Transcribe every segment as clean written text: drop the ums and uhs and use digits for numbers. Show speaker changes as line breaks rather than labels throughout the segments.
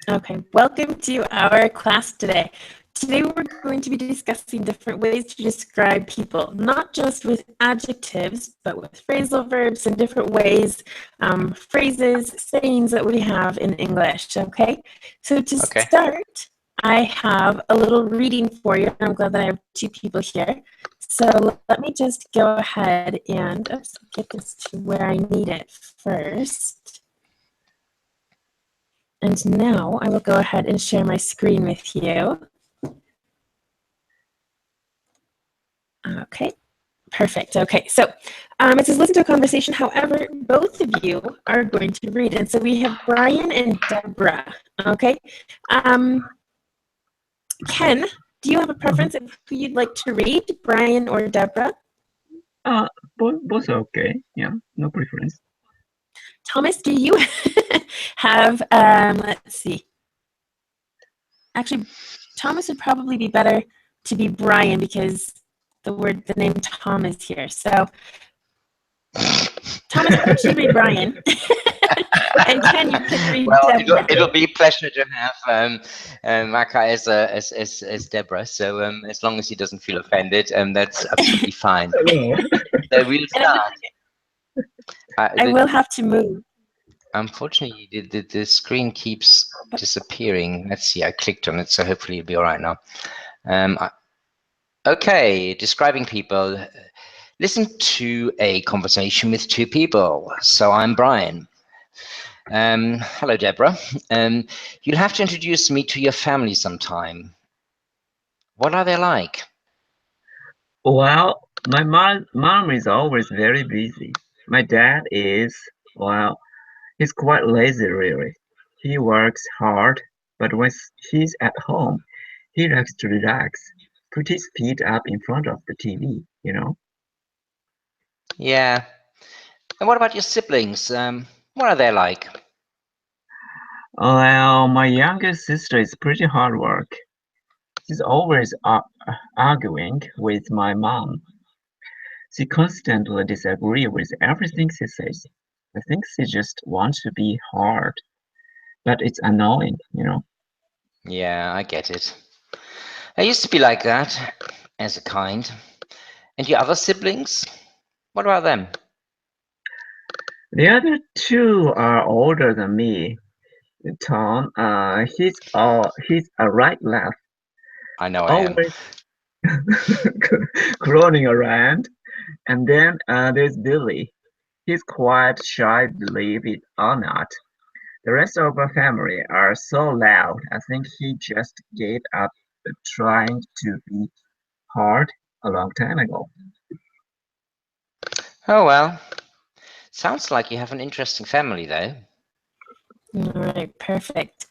Okay, welcome to our class today. Today we're going to be discussing different ways to describe people, not just with adjectives, but with phrasal verbs and different ways, phrases, sayings that we have in English, okay? So to start, I have a little reading for you. I'm glad that I have two people here. So let me just go ahead and get this to where I need it first. And now I will go ahead and share my screen with you. Okay, perfect. Okay, so it says listen to a conversation. However, both of you are going to read. And so we have Brian and Deborah. Okay. Ken, do you have a preference of who you'd like to read, Brian or Deborah?
Both are okay. Yeah, no preference.
Thomas, do you have, let's see. Actually, Thomas would probably be better to be Brian because the name Tom is here. So, Thomas, why don't you read Brian? And Ken, you can read Deborah.
It'll be a pleasure to have Maka as Deborah. So as long as he doesn't feel offended, that's absolutely fine. So we'll start.
I will have to move.
Unfortunately, the screen keeps disappearing. Let's see, I clicked on it, so hopefully it'll be all right now. Okay, describing people. Listen to a conversation with two people. So I'm Brian. Hello, Deborah. You'll have to introduce me to your family sometime. What are they like?
Well, my mom is always very busy. My dad is, well, he's quite lazy, really. He works hard, but when he's at home, he likes to relax, put his feet up in front of the TV, you know?
Yeah. And what about your siblings? What are they like?
Well, my younger sister is pretty hard work. She's always arguing with my mom. She constantly disagrees with everything she says. I think she just wants to be hard, but it's annoying, you know.
Yeah, I get it. I used to be like that, as a kind. And your other siblings? What about them?
The other two are older than me. Tom, he's a right left,
I know I am.
always crawling around. And then there's Billy. He's quite shy, believe it or not. The rest of our family are so loud. I think he just gave up trying to be hard a long time ago.
Oh, well. Sounds like you have an interesting family, though.
All right, perfect.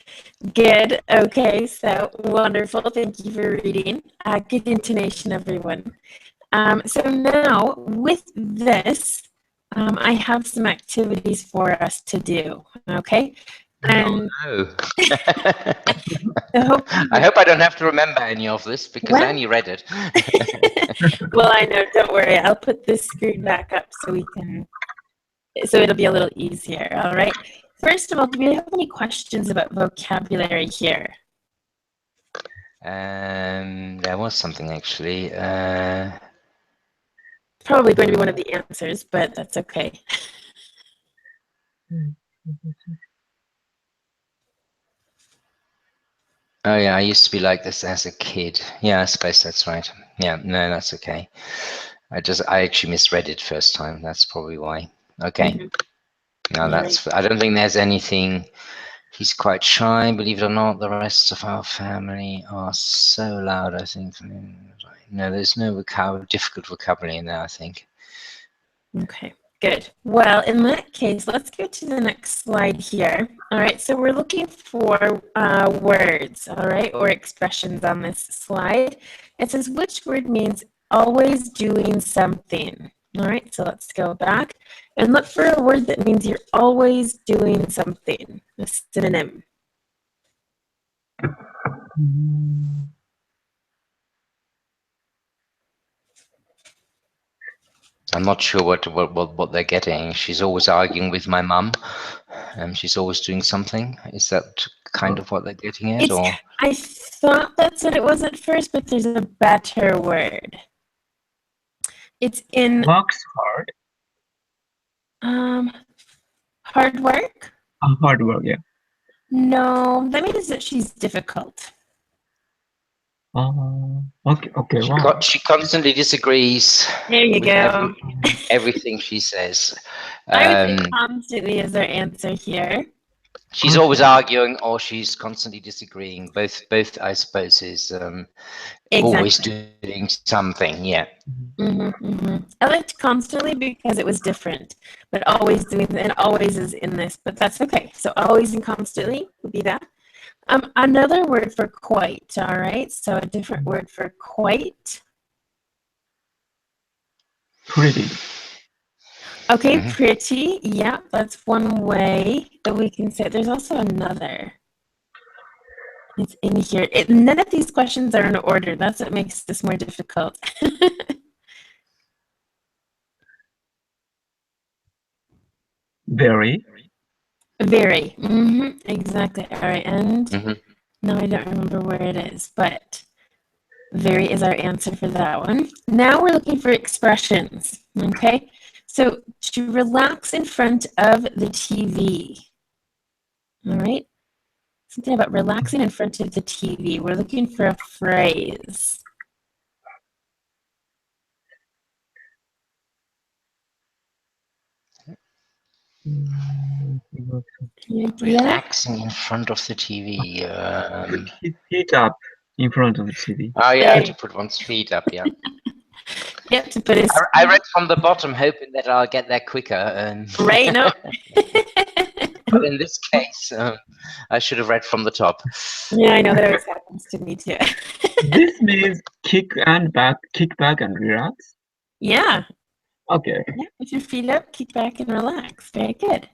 Good. Okay, so wonderful. Thank you for reading. Good intonation, everyone. So now with this, I have some activities for us to do. Okay. And
oh, no. I hope I don't have to remember any of this because I only read it.
Well, I know. Don't worry. I'll put this screen back up so it'll be a little easier. All right. First of all, do we have any questions about vocabulary here?
There was something actually.
Probably going to be one of the answers, but that's okay.
Oh yeah, I used to be like this as a kid. Yeah, I suppose that's right. Yeah, no, that's okay. I actually misread it first time. That's probably why. Okay. No, that's. I don't think there's anything. He's quite shy, believe it or not. The rest of our family are so loud, I think. No, there's no difficult vocabulary in there, I think.
Okay, good. Well, in that case, let's go to the next slide here. All right, so we're looking for words, all right, or expressions on this slide. It says, which word means always doing something? All right, so let's go back and look for a word that means you're always doing something, a synonym.
I'm not sure what they're getting. She's always arguing with my mum. She's always doing something. Is that kind of what they're getting at,
It's,
or
I thought that's what it was at first, but there's a better word. It's in
Works hard.
hard work.
Hard work, yeah.
No, that means that she's difficult.
Okay, wow.
she constantly disagrees
There you
with
go.
everything she says.
I would say constantly is our answer here.
She's always arguing, or she's constantly disagreeing. Both, I suppose, is always doing something. Yeah.
I liked constantly because it was different, but always doing, and always is in this, but that's okay. So always and constantly would be that. Another word for quite, all right? So a different word for quite.
Pretty.
Okay, pretty. Yeah, that's one way that we can say it. There's also another. It's in here. None of these questions are in order. That's what makes this more difficult.
Very.
Very. Exactly. All right, and now I don't remember where it is, but very is our answer for that one. Now we're looking for expressions, okay? So to relax in front of the TV, all right? Something about relaxing in front of the TV. We're looking for a phrase.
Relaxing in front of the TV.
Heat up in front of the TV.
Oh yeah, to put one's feet up. Yeah.
Yep, to put his.
I read from the bottom, hoping that I'll get there quicker.
Right, no.
But in this case, I should have read from the top.
Yeah, I know that always happens to me too.
This means kick back and relax.
Yeah.
Okay.
Yeah, put your feet up, kick back and relax. Very good.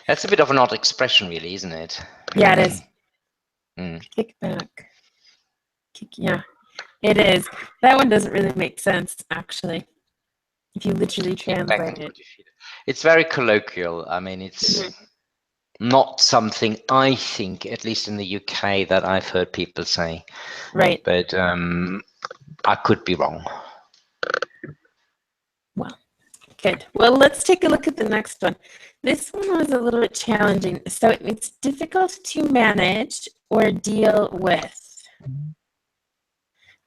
That's a bit of an odd expression, really, isn't it?
Yeah, it is. Kick back. Yeah, it is. That one doesn't really make sense, actually, if you literally translate it.
It's very colloquial. I mean, it's not something I think, at least in the UK, that I've heard people say.
Right.
But I could be wrong.
Well, good. Well, let's take a look at the next one. This one was a little bit challenging. So it's difficult to manage or deal with.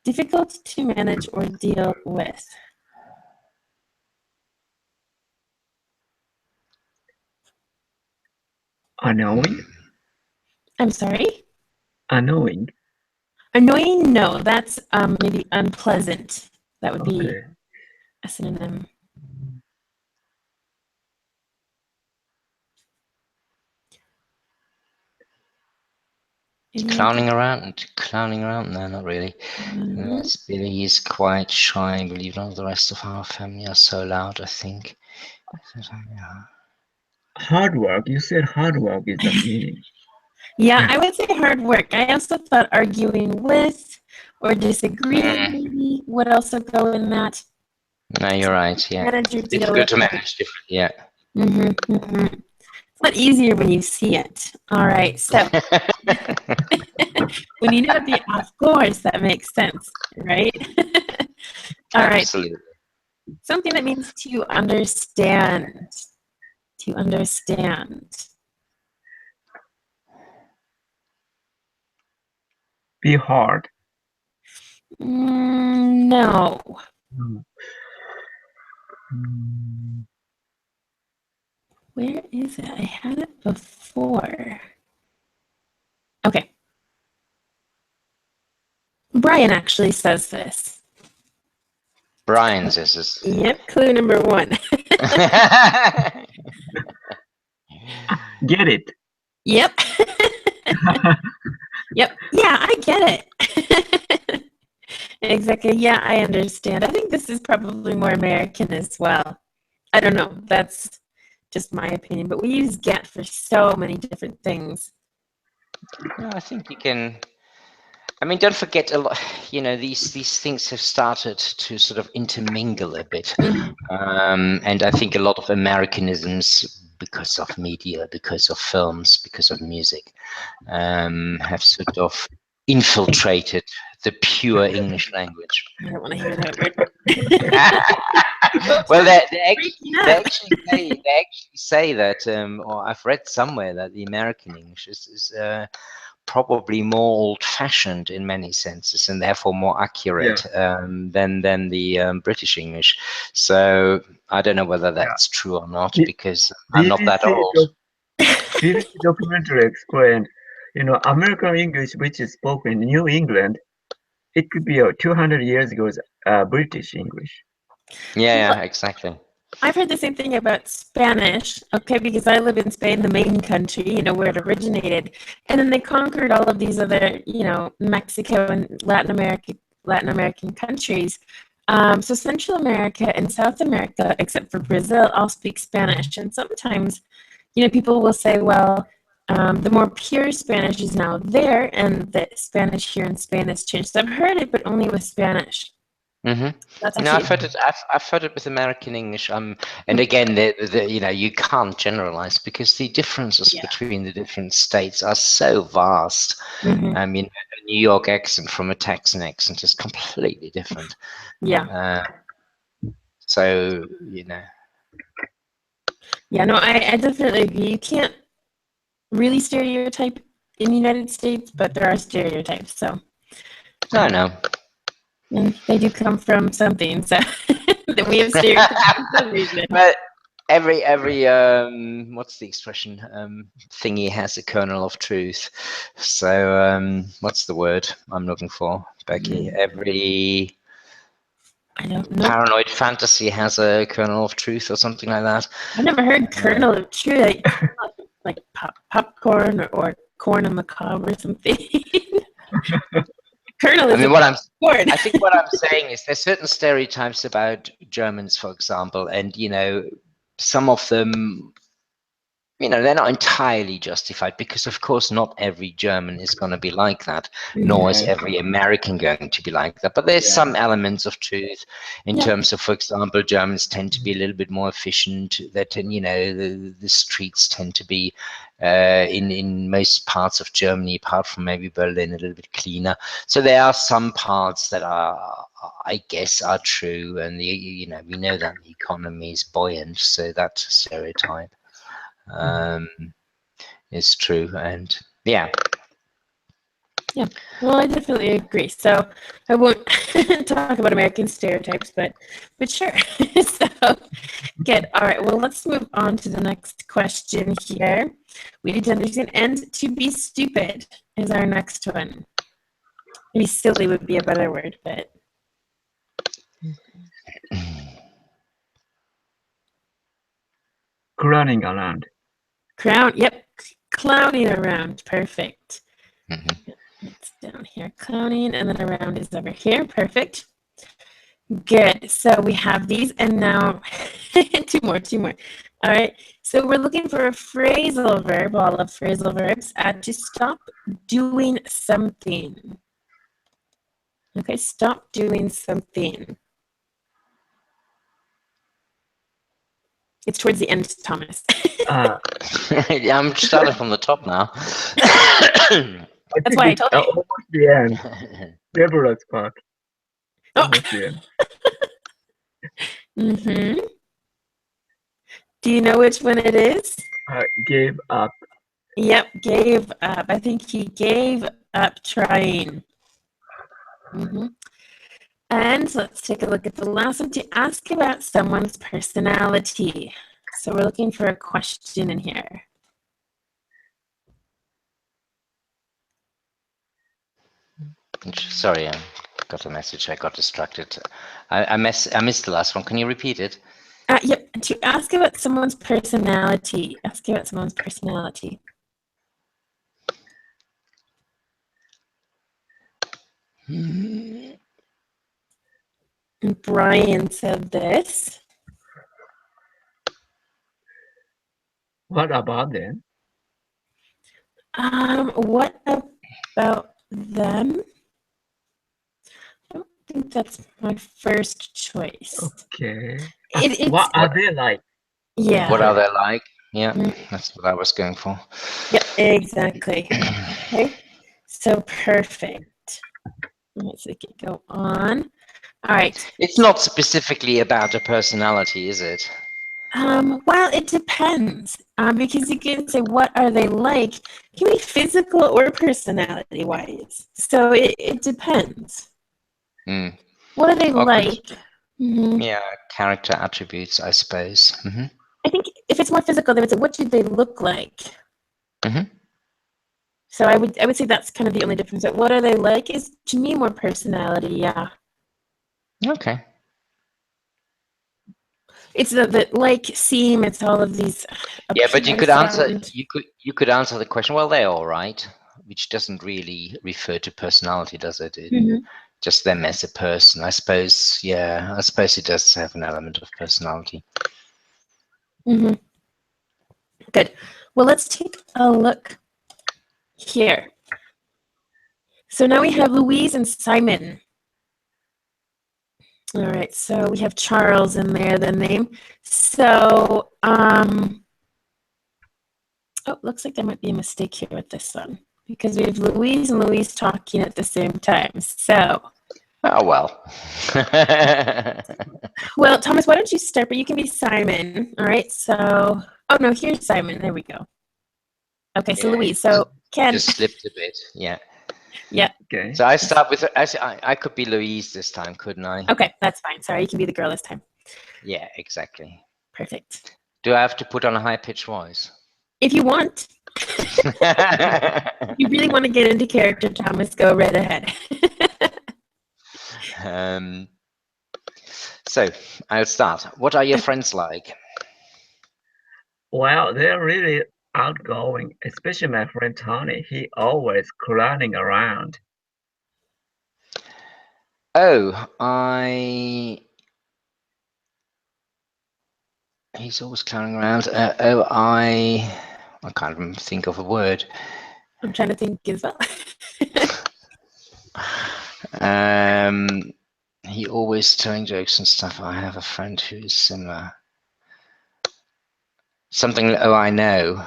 Difficult to manage or deal with.
Annoying.
I'm sorry?
Annoying.
Annoying? No, that's maybe unpleasant. That would be a synonym.
Clowning around? No, not really. Yes, Billy is quite shy. I believe not. The rest of our family are so loud, I think.
Hard
work. You said hard work is the meaning.
Yeah, I would say hard work. I also thought arguing with or disagreeing maybe would also go in that.
No, you're right. Yeah, it's good to manage different. Yeah.
It's a lot easier when you see it. All right, so when you know the of course, that makes sense, right? All right.
Absolutely.
Something that means to understand. To understand.
Be hard.
No. Where is it? I had it before. Okay. Brian actually says this.
Brian says this.
Yep, clue number 1.
Get it.
Yep. Yep. Yeah, I get it. Exactly. Yeah, I understand. I think this is probably more American as well. I don't know. That's just my opinion. But we use get for so many different things.
No, I think you can. I mean, don't forget a lot. You know, these things have started to sort of intermingle a bit, and I think a lot of Americanisms because of media, because of films, because of music, have sort of infiltrated the pure English language.
I don't want to hear that word.
Well, they
Freaking out.
actually say that, or I've read somewhere that the American English is probably more old-fashioned in many senses, and therefore more accurate than the British English. So I don't know whether that's true or not, because I'm not that old.
BBC documentary explained, American English, which is spoken in New England, it could be 200 years ago's British English.
Yeah, exactly.
I've heard the same thing about Spanish, okay, because I live in Spain, the main country, where it originated. And then they conquered all of these other, Mexico and Latin American countries. So Central America and South America, except for Brazil, all speak Spanish. And sometimes, people will say, well, the more pure Spanish is now there, and the Spanish here in Spain has changed. So I've heard it, but only with Spanish.
Mm-hmm. No, I've heard it with American English. And again, you can't generalize, because the differences between the different states are so vast. I mean, a New York accent from a Texan accent is completely different.
Yeah.
So
Yeah, no, I definitely agree. You can't really stereotype in the United States, but there are stereotypes. So
I know.
And they do come from something, so that we have stereotypes for some reason.
But every what's the expression? Thingy has a kernel of truth. So what's the word I'm looking for, Becky? Every
I don't know.
Paranoid fantasy has a kernel of truth, or something like that.
I've never heard kernel of truth, like popcorn or corn on the cob or something. Kernel is
I think what I'm saying is there's certain stereotypes about Germans, for example, and some of them, they're not entirely justified, because of course not every German is going to be like that, nor is every American going to be like that. But there's some elements of truth in terms of, for example, Germans tend to be a little bit more efficient. That the streets tend to be in most parts of Germany, apart from maybe Berlin, a little bit cleaner. So there are some parts that I guess are true, and we know that the economy is buoyant, so that's a stereotype. Is true, and yeah,
well, I definitely agree. So I won't talk about American stereotypes, but sure. So good. All right, well, let's move on to the next question here. We need to understand, and to be stupid is our next one. Maybe silly would be a better word, but
Clowning around.
Clowning around. Perfect. It's down here, clowning, and then around is over here. Perfect. Good. So we have these, and now two more. All right. So we're looking for a phrasal verb. All of phrasal verbs. To stop doing something. Okay. Stop doing something. It's towards the end, Thomas.
I'm starting from the top now.
That's why I told you.
Almost the end. Deborah's part. Almost the end.
Do you know which one it is?
Gave up.
Yep, gave up. I think he gave up trying. And let's take a look at the last one, to ask about someone's personality. So we're looking for a question in here.
Sorry, I got a message. I got distracted. I missed the last one. Can you repeat it?
Yep, to ask about someone's personality. Ask about someone's personality. And Brian said this.
What about them?
What about them? I don't think that's my first choice.
Okay.
What
are they like?
Yeah.
What are they like? Yeah, that's what I was going for.
Yep, exactly. Okay, so perfect. Let's go on. All right.
It's not specifically about a personality, is it?
Well, it depends. Because you can say, what are they like? It can be physical or personality wise. So it depends.
Mm.
What are they
Or
like? Mhm.
Yeah, character attributes, I suppose.
I think if it's more physical, they would say, what do they look like? So I would say that's kind of the only difference. But what are they like is to me more personality, yeah.
Okay.
It's the like, seem, it's all of these.
Yeah, but you
appear,
could answer.
sound.
You could answer the question. Well, they're all right, which doesn't really refer to personality, does it? Just them as a person, I suppose. Yeah, I suppose it does have an element of personality.
Good. Well, let's take a look here. So now we have Louise and Simon. All right, so we have Charles in there, the name. So, oh, looks like there might be a mistake here with this one because we have Louise and Louise talking at the same time. So,
oh well.
Well, Thomas, why don't you start? But you can be Simon. All right. So, oh no, here's Simon. There we go. Okay, so
Yeah,
Louise. So Ken.
just slipped a bit. Yeah.
Yeah.
Okay.
So I start with. Actually, I could be Louise this time, couldn't I?
Okay, that's fine. Sorry, you can be the girl this time.
Yeah, exactly.
Perfect.
Do I have to put on a high-pitched voice?
If you want, if you really want to get into character, Thomas, go right ahead.
So I'll start. What are your friends like?
Well, they're really outgoing, especially my friend Tony. He always clowning around.
Oh, he's always clowning around. I can't even think of a word.
I'm trying to think as well.
He always telling jokes and stuff. I have a friend who is similar. Something. Oh, I know.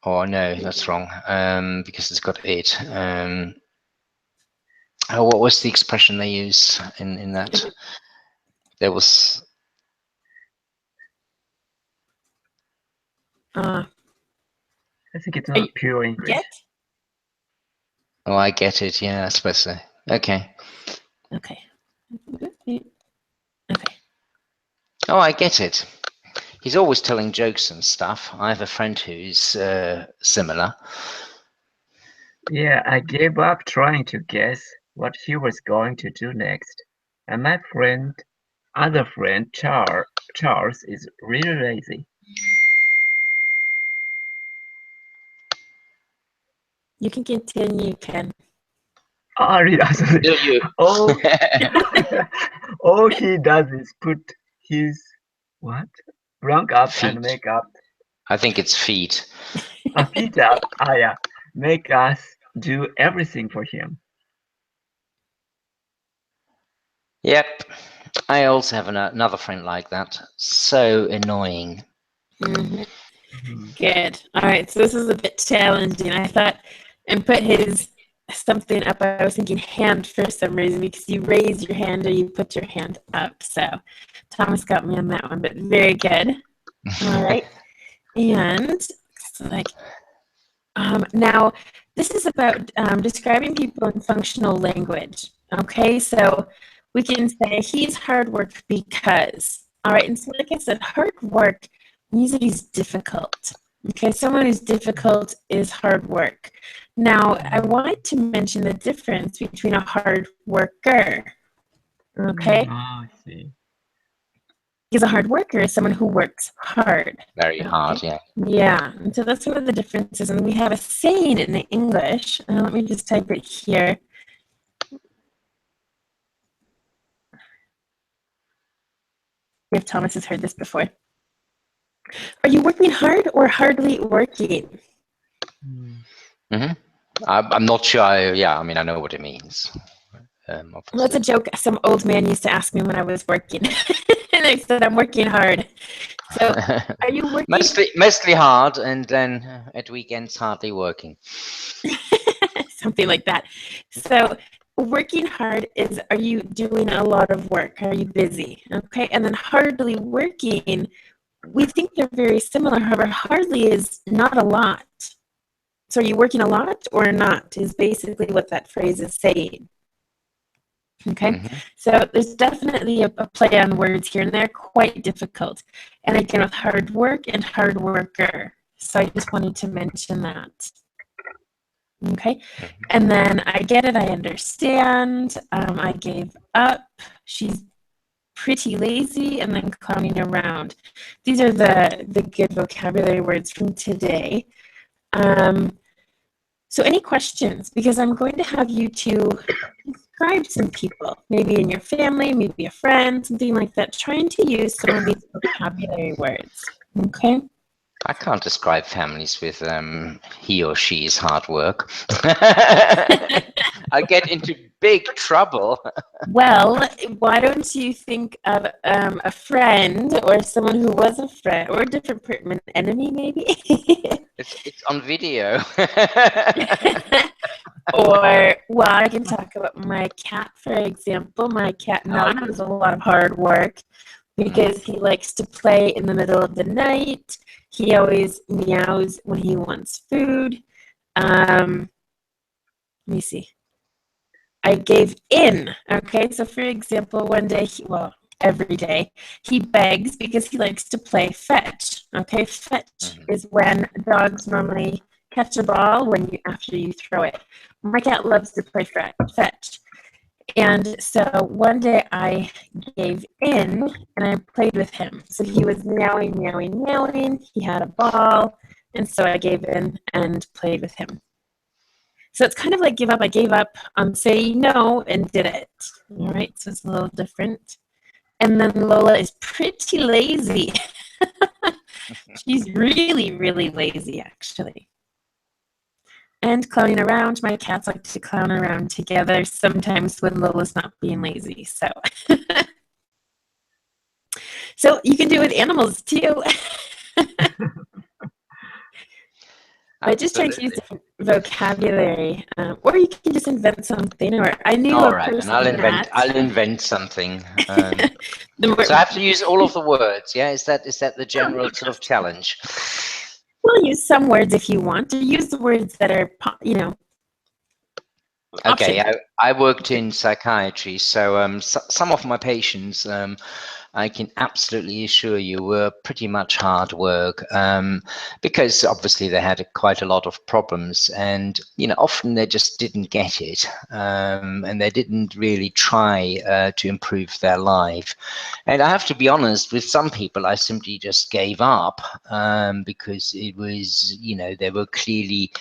Oh no, that's wrong. Because it's got it. Oh, what was the expression they use in that? There was.
I think it's not pure English.
Get?
Oh, I get it. Yeah, I suppose so. Okay.
Okay.
Oh, I get it. He's always telling jokes and stuff. I have a friend who's similar.
Yeah, I gave up trying to guess what he was going to do next. And my other friend Charles is really lazy.
You can continue, Ken.
Oh, really?
Do you?
Oh, all he does is put his rank up
Feet.
and make up.
I think it's feet.
Feet up. Yeah, make us do everything for him.
Yep. I also have another friend like that. So annoying.
Good. All right. So this is a bit challenging. I thought, and put his something up. I was thinking hand for some reason because you raise your hand or you put your hand up. So Thomas got me on that one, but very good. All right. And now this is about describing people in functional language. Okay. So we can say he's hard work because. All right. And so like I said, hard work means that he's difficult. Okay, someone who's difficult is hard work. Now, I wanted to mention the difference between a hard worker. Okay?
Oh, I see.
Because a hard worker is someone who works hard.
Very hard, yeah.
Yeah, and so that's one of the differences. And we have a saying in the English. Let me just type it here. If Thomas has heard this before. Are you working hard or hardly working?
I'm not sure. I mean, I know what it means.
Well, that's a joke some old man used to ask me when I was working. And I said, I'm working hard. So, are you working?
Mostly hard, and then at weekends hardly working.
Something like that. So, working hard is, are you doing a lot of work? Are you busy? Okay, and then hardly working, we think they're very similar. However, hardly is not a lot. So, are you working a lot or not? Is basically what that phrase is saying. Okay, so there's definitely a play on words here, and they're quite difficult. And again, with hard work and hard worker. So I just wanted to mention that. Okay, and then I get it, I understand, I gave up, she's pretty lazy, and then clowning around. These are the good vocabulary words from today. So any questions? Because I'm going to have you to describe some people, maybe in your family, maybe a friend, something like that, trying to use some of these vocabulary words, okay?
I can't describe families with he or she is hard work. I get into big trouble.
Well, why don't you think of a friend or someone who was a friend or a different an enemy maybe?
It's on video.
Or, well, I can talk about my cat, for example. My cat Nana does a lot of hard work because he likes to play in the middle of the night. He always meows when he wants food. Let me see. I gave in, okay? So, for example, one day, every day, he begs because he likes to play fetch, okay? Fetch is when dogs normally catch a ball after you throw it. My cat loves to play fetch. And so one day I gave in and I played with him. So he was meowing, meowing, meowing. He had a ball. And so I gave in and played with him. So it's kind of like give up. I gave up on saying no and did it. All right. So it's a little different. And then Lola is pretty lazy. She's really, really lazy, actually. And clowning around. My cats like to clown around together sometimes when Lola's not being lazy. So, so you can do it with animals too. I just try to use different vocabulary, or you can just invent something. Or I knew
all
a
right,
person
and I'll invent something. So I have to use all of the words. Yeah, is that the general sort of challenge?
We'll use some words if you want to. Use the words that are,
Okay, I worked in psychiatry, so some of my patients, I can absolutely assure you, were pretty much hard work, because obviously they had quite a lot of problems, and often they just didn't get it, and they didn't really try to improve their life. And I have to be honest, with some people I simply just gave up, because it was, they were clearly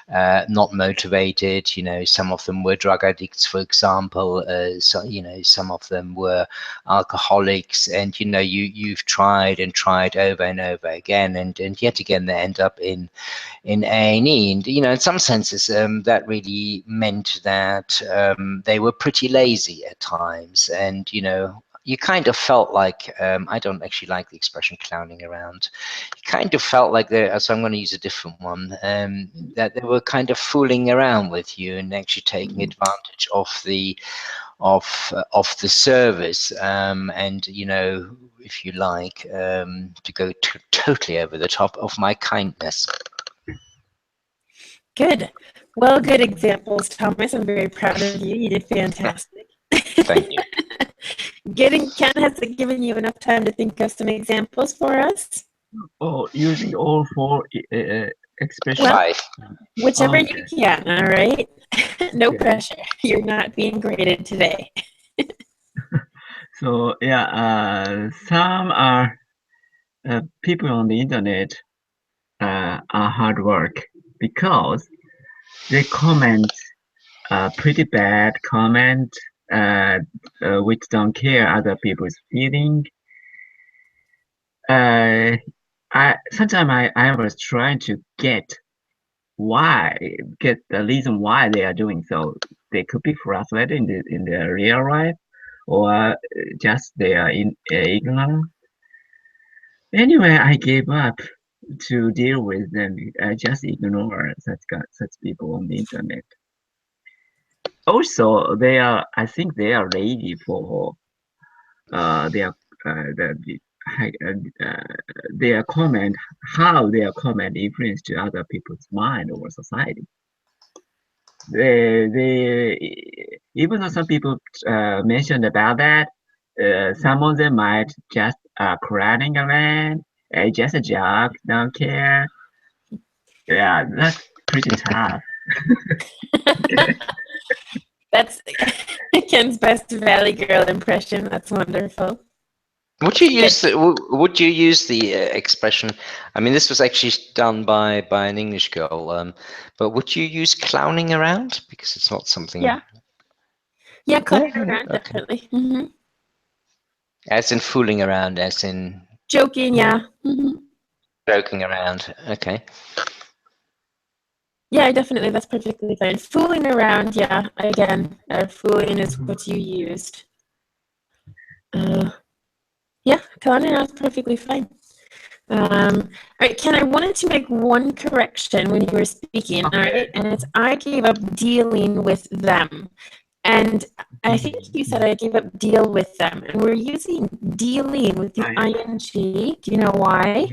not motivated. Some of them were drug addicts, for example. So some of them were alcoholics, and you've tried and tried over and over again, and yet again they end up in A&E. And in some senses that really meant that they were pretty lazy at times, and you kind of felt like, I don't actually like the expression clowning around. You kind of felt like so I'm going to use a different one, that they were kind of fooling around with you and actually taking advantage of the service, and if you like, to go totally over the top of my kindness.
Good. Well, good examples, Thomas. I'm very proud of you. You did fantastic.
Thank you.
Ken, has it given you enough time to think of some examples for us?
Oh, using all four expressions?
Well, whichever you can, all right? No pressure. You're not being graded today.
So, yeah, some are people on the internet are hard work because they comment pretty bad comment, which don't care other people's feeling. Sometimes I was trying to get the reason why they are doing so. They could be frustrated in the real life, or just they are ignorant. Anyway, I gave up to deal with them. I just ignore such people on the internet. Also, I think they are ready for their hi- their comment, how their comment influence to other people's mind or society. Even though some people mentioned about that, some of them might just crying around, just a joke, don't care. Yeah, that's pretty tough.
That's Ken's best Valley Girl impression. That's wonderful.
Would you use the expression? I mean, this was actually done by an English girl. But would you use clowning around, because it's not something?
Yeah, clowning around,
okay.
definitely. Mm-hmm.
As in fooling around, as in
joking. Yeah. Mm-hmm.
Joking around. Okay.
Yeah, definitely. That's perfectly fine. Fooling around. Yeah. Again, fooling is what you used. Yeah, clowning around is perfectly fine. All right, Ken, I wanted to make one correction when you were speaking, all right? And it's I gave up dealing with them. And I think you said I gave up deal with them. And we're using dealing with the ing. Do you know why?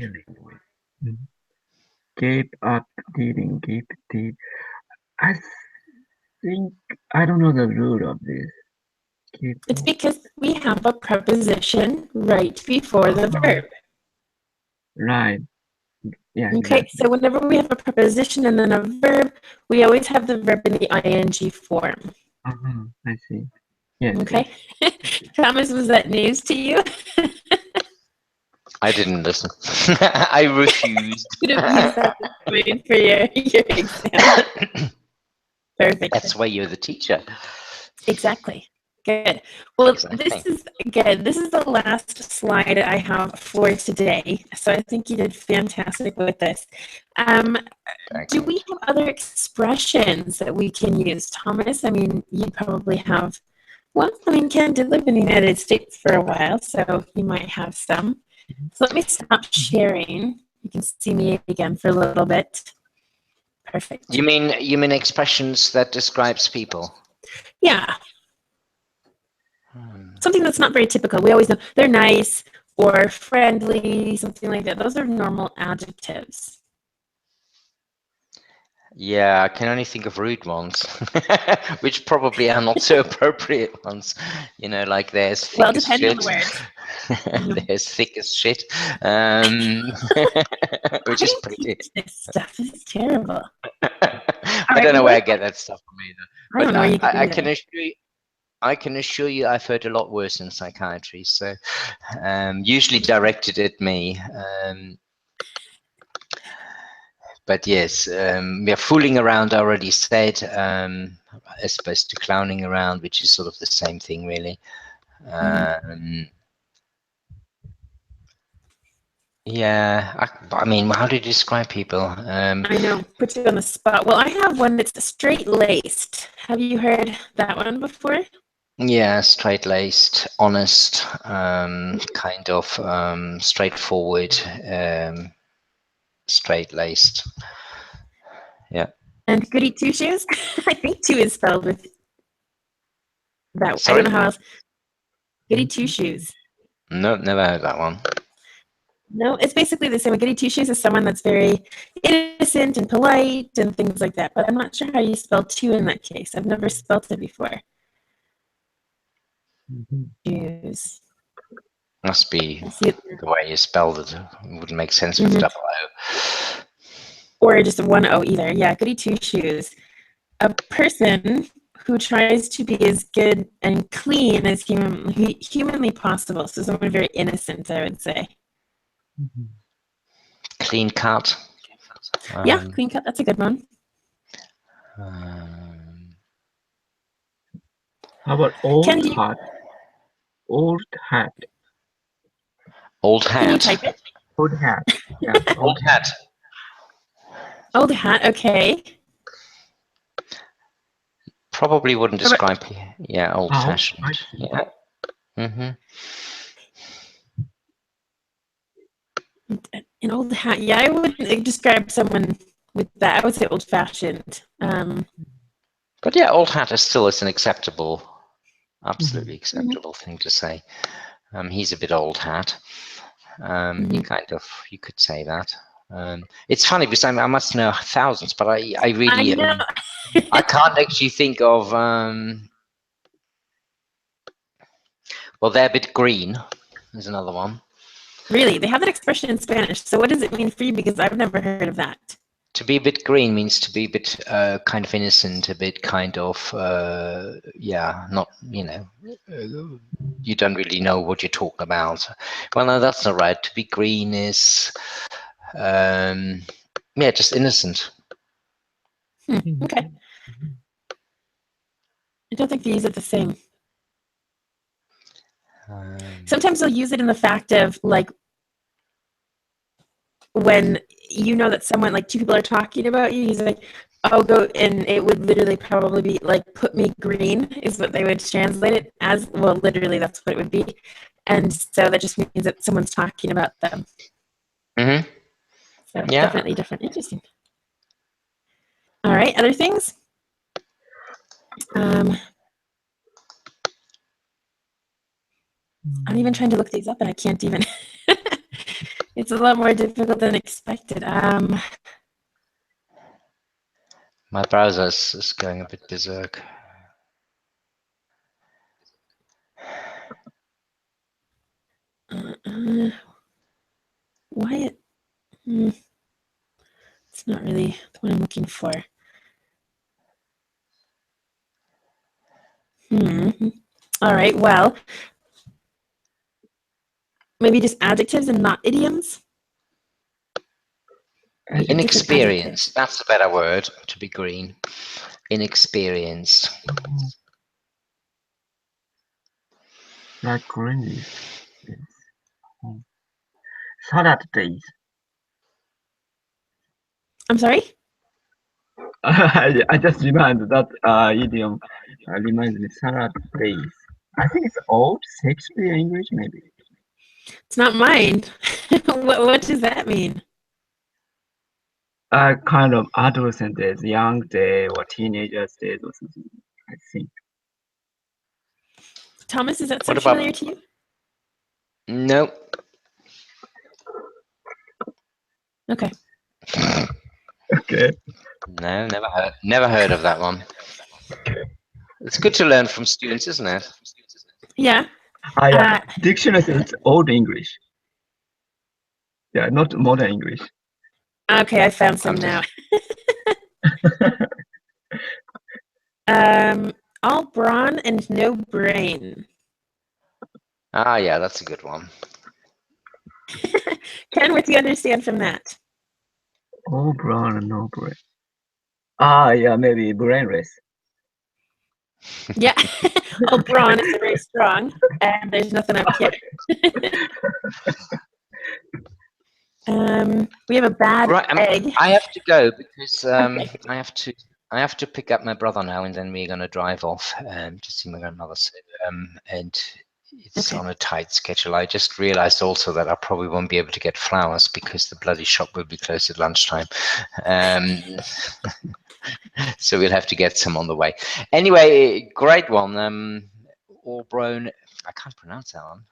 Gave up dealing, I think, I don't know the root of this.
It's because we have a preposition right before the verb.
Right. Yeah.
Okay,
Exactly.
so whenever we have a preposition and then a verb, we always have the verb in the ing form.
I see. Yes.
Okay. Thomas, was that news to you?
I didn't listen. I refused.
Could have used that point for your exam. Perfect.
That's why you're the teacher.
Exactly. Good. Well,
Exactly.
This is the last slide I have for today. So I think you did fantastic with this. Do we have other expressions that we can use, Thomas? I mean, you probably have. Well, I mean, Ken did live in the United States for a while, so you might have some. So let me stop sharing. You can see me again for a little bit. Perfect.
You mean expressions that describes people?
Yeah. Something that's not very typical. We always know they're nice or friendly, something like that. Those are normal adjectives.
Yeah, I can only think of rude ones, which probably are not so appropriate ones. You know, like there's thick as shit.
On the word.
There's thick as shit, which is pretty.
This stuff is terrible.
I don't know where I get that stuff from either.
I don't know where you get
I can assure you. I can assure you I've heard a lot worse in psychiatry, so usually directed at me. But yes, we're fooling around, I already said, as opposed to clowning around, which is sort of the same thing, really. Yeah, I mean, how do you describe people?
I know, put you on the spot. Well, I have one that's straight-laced. Have you heard that one before?
Yeah, straight-laced, honest, kind of straightforward, straight-laced. Yeah.
And goody two-shoes? I think two is spelled with that.
Sorry?
I don't know how else. Goody two-shoes.
No, never heard that one.
No, it's basically the same. Goody two-shoes is someone that's very innocent and polite and things like that. But I'm not sure how you spell two in that case. I've never spelled it before. Shoes.
Must be the way you spelled it. It wouldn't make sense with double O.
Or just one O either. Yeah, goody two-shoes. A person who tries to be as good and clean as humanly possible. So someone very innocent, I would say.
Clean cut.
Yeah, clean cut. That's a good one.
How about old hat? Old hat.
Old hat.
Can you type it?
Old hat. Yeah.
Old hat.
Old hat. Okay.
Probably wouldn't describe. Yeah, old-fashioned. Yeah.
An old hat. Yeah, I wouldn't describe someone with that. I would say old-fashioned.
But yeah, old hat is still an acceptable, absolutely acceptable thing to say. He's a bit old hat. You could say that. It's funny because I must know thousands, but I really,
know.
I can't actually think of. Well, they're a bit green. There's another one.
Really, they have that expression in Spanish. So what does it mean for you? Because I've never heard of that.
To be a bit green means to be a bit kind of innocent, a bit kind of, yeah, not, you know, you don't really know what you're talking about. Well, no, that's not right. To be green is, yeah, just innocent.
Okay. I don't think they use it the same. Sometimes they'll use it in the fact of like when you know that someone, like two people are talking about you, he's like, I'll go, and it would literally probably be like, put me green is what they would translate it as. Well, literally that's what it would be. And so that just means that someone's talking about them.
Mm-hmm.
So
Yeah.
definitely different. Interesting. All right, other things? I'm even trying to look these up and I can't even. It's a lot more difficult than expected.
My browser is going a bit berserk.
Why it's not really what I'm looking for. All right, well, maybe just adjectives and not idioms.
Inexperienced, that's a better word, to be green. Inexperienced.
Like green. Yes. Salad days.
I'm sorry?
I just remember that idiom reminds me salad days. I think it's old Shakespeare English, maybe.
It's not mine. What does that mean?
Kind of adolescent days, young day, or teenagers days, or something. I think.
Thomas, is that
What
so
about-
familiar to you?
No.
Okay.
Okay.
No, never heard of that one. It's good to learn from students, isn't it?
Yeah.
Yeah. Dictionary says old English. Yeah, not modern English.
Okay, I found some now. All brawn and no brain.
Ah, yeah, that's a good one.
Ken, what do you understand from that?
All brown and no brain. Yeah, maybe brainless.
Yeah. All brawn is very strong, and there's nothing up here. We have a bad egg.
I have to go because
Okay.
I have to pick up my brother now, and then we're going to drive off to see my grandmother. So, and it's on a tight schedule. I just realized also that I probably won't be able to get flowers because the bloody shop will be closed at lunchtime. So we'll have to get some on the way. Anyway, great one. All brown. I can't pronounce that one.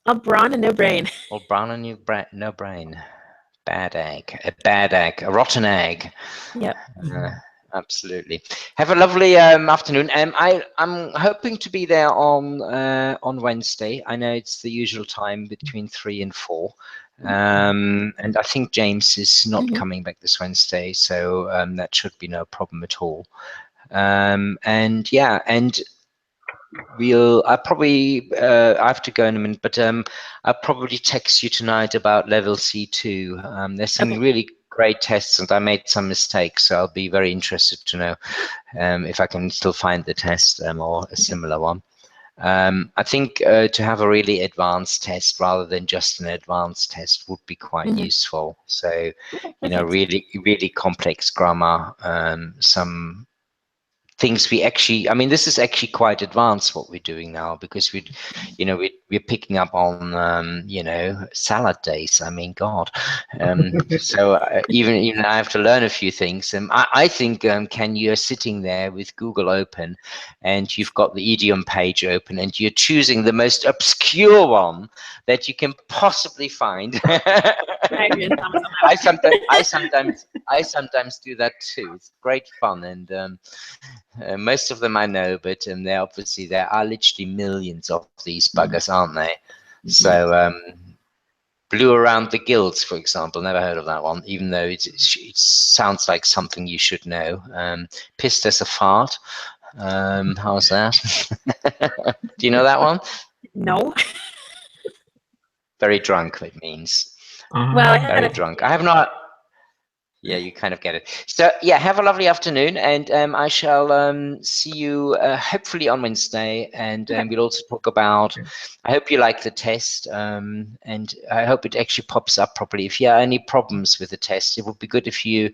All brawn and no brain.
All brown and no brain. Bad egg. A bad egg. A rotten egg.
Yep.
Absolutely. Have a lovely afternoon. I'm hoping to be there on Wednesday. I know it's the usual time between 3 and 4. And I think James is not coming back this Wednesday, so that should be no problem at all. And yeah, and I have to go in a minute, but I'll probably text you tonight about level C2. There's some really great tests, and I made some mistakes, so I'll be very interested to know if I can still find the test or a similar one. I think to have a really advanced test rather than just an advanced test would be quite useful. So, you know, really complex grammar, some things we actually, I mean, this is actually quite advanced what we're doing now, because we're we're picking up on, you know, salad days. I mean, God. So even I have to learn a few things. I think, Ken, you're sitting there with Google open, and you've got the idiom page open, and you're choosing the most obscure one that you can possibly find. I sometimes do that too. It's great fun, and most of them I know, but there are literally millions of these buggers, aren't they? So blew around the gills, for example, never heard of that one, even though it sounds like something you should know. Pissed as a fart. How's that? Do you know that one?
No.
Very drunk, it means.
Well, I
Very drunk. I have not. Yeah, you kind of get it. So yeah, have a lovely afternoon, and I shall see you hopefully on Wednesday, and we'll also talk about. I hope you like the test, and I hope it actually pops up properly. If you have any problems with the test, it would be good if you,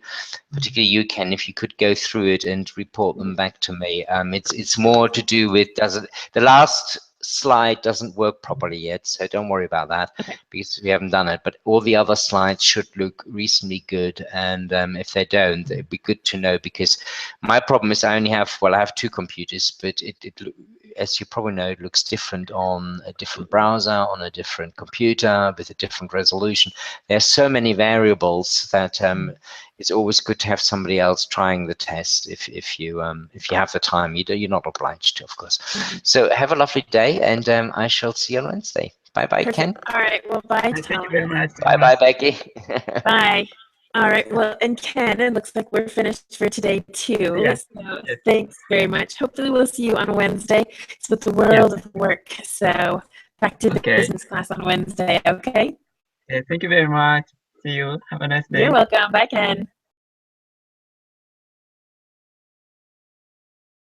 particularly you, Ken, if you could go through it and report them back to me. It's more to do with the last slide doesn't work properly yet, so don't worry about that, because we haven't done it, but all the other slides should look reasonably good, and if they don't, it'd be good to know, because my problem is I have two computers, but as you probably know, it looks different on a different browser, on a different computer, with a different resolution. There's so many variables that it's always good to have somebody else trying the test if you have the time. You're not obliged to, of course. So have a lovely day, and I shall see you on Wednesday. Bye bye, Ken.
All right. Well, bye.
Thank you very much.
Bye bye, Becky.
Bye. All right. Well, and Ken, it looks like we're finished for today too.
Yes.
So thanks very much. Hopefully we'll see you on Wednesday. It's with the world of work. So back to the business class on Wednesday. Okay.
Thank you very much. See you. Have a nice day.
You're welcome. Bye, Ken.